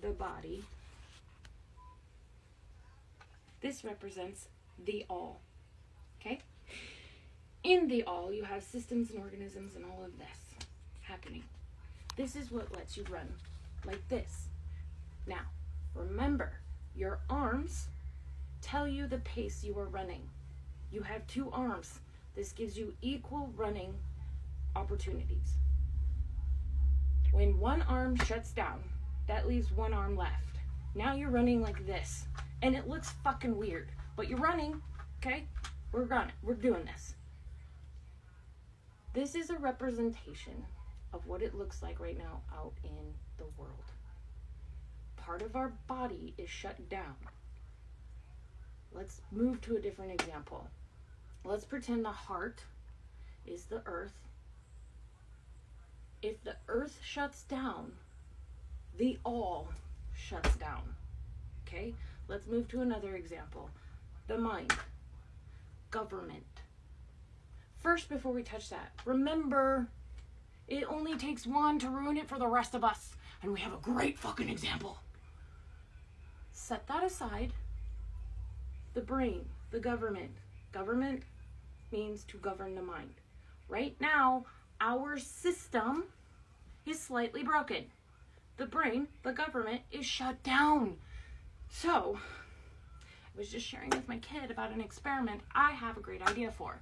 the body. This represents the all. Okay? In the all, you have systems and organisms and all of this happening. This is what lets you run like this. Now, remember, your arms tell you the pace you are running. You have 2 arms. This gives you equal running opportunities. When one arm shuts down, that leaves 1 arm left. Now you're running like this. And it looks fucking weird. But you're running, okay? We're running. We're doing this. This is a representation of what it looks like right now out in the world. Part of our body is shut down. Let's move to a different example. Let's pretend the heart is the earth. If the earth shuts down, the all shuts down. Okay? Let's move to another example. The mind. Government. First, before we touch that, remember, it only takes one to ruin it for the rest of us. And we have a great fucking example. Set that aside. The brain, the government. Government means to govern the mind. Right now, our system is slightly broken. The brain, the government, is shut down. So, I was just sharing with my kid about an experiment I have a great idea for.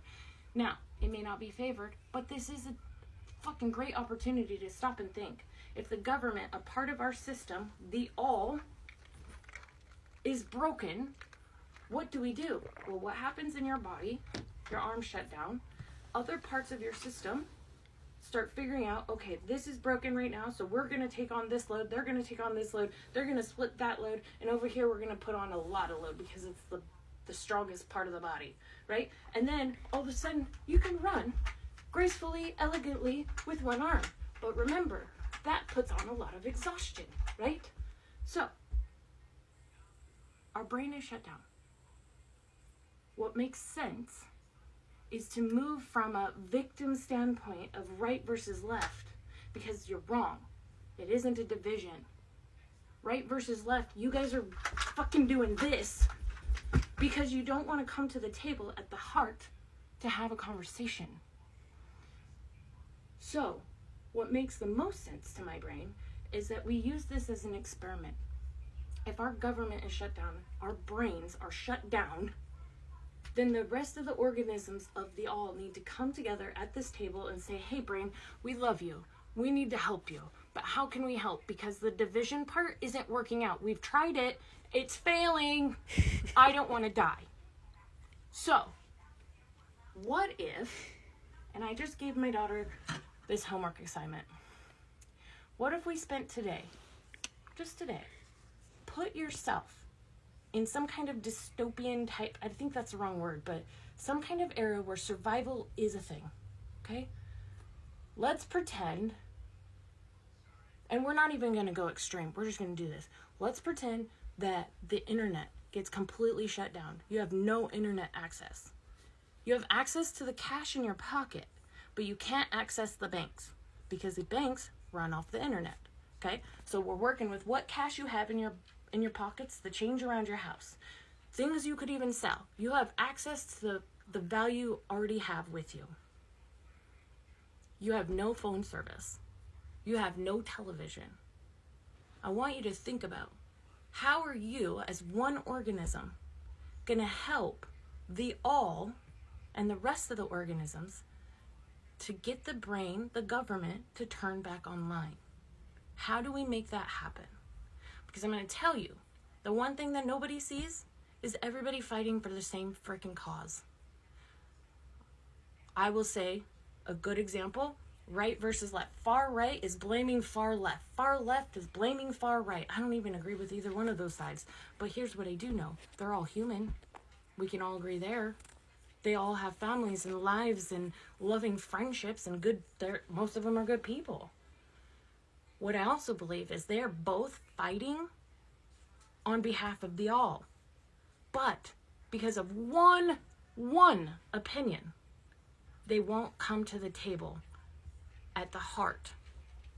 Now, it may not be favored, but this is a fucking great opportunity to stop and think. If the government, a part of our system, the all, is broken, what do we do? Well, what happens in your body? Your arms shut down. Other parts of your system start figuring out, okay, this is broken right now, so we're going to take on this load, they're going to take on this load, they're going to split that load, and over here we're going to put on a lot of load because it's the strongest part of the body, right? And then all of a sudden you can run gracefully, elegantly with 1 arm. But remember, that puts on a lot of exhaustion, right? So, our brain is shut down. What makes sense is to move from a victim standpoint of right versus left, because you're wrong. It isn't a division. Right versus left, you guys are fucking doing this because you don't want to come to the table at the heart to have a conversation. So, what makes the most sense to my brain is that we use this as an experiment. If our government is shut down, our brains are shut down, then the rest of the organisms of the all need to come together at this table and say, hey brain, we love you. We need to help you. But how can we help? Because the division part isn't working out. We've tried it. It's failing. I don't want to die. So, what if, and I just gave my daughter this homework assignment. What if we spent today, just today, put yourself in some kind of dystopian type, I think that's the wrong word, but some kind of era where survival is a thing, okay? Let's pretend, and we're not even going to go extreme, we're just going to do this. Let's pretend that the internet gets completely shut down. You have no internet access. You have access to the cash in your pocket, but you can't access the banks because the banks run off the internet, okay? So we're working with what cash you have in your pockets, the change around your house, things you could even sell. You have access to the value you already have with you. You have no phone service. You have no television. I want you to think about, how are you as one organism going to help the all and the rest of the organisms to get the brain, the government, to turn back online? How do we make that happen? Because I'm going to tell you, the one thing that nobody sees is everybody fighting for the same freaking cause. I will say, a good example, right versus left. Far right is blaming far left. Far left is blaming far right. I don't even agree with either one of those sides. But here's what I do know. They're all human. We can all agree there. They all have families and lives and loving friendships and most of them are good people. What I also believe is they're both fighting on behalf of the all. But because of one opinion, they won't come to the table at the heart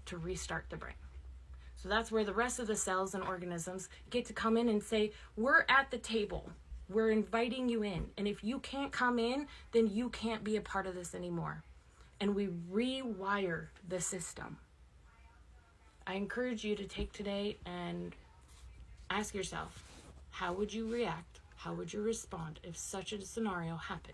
to restart the brain. So that's where the rest of the cells and organisms get to come in and say, we're at the table. We're inviting you in. And if you can't come in, then you can't be a part of this anymore. And we rewire the system. I encourage you to take today and ask yourself, how would you react? How would you respond if such a scenario happened?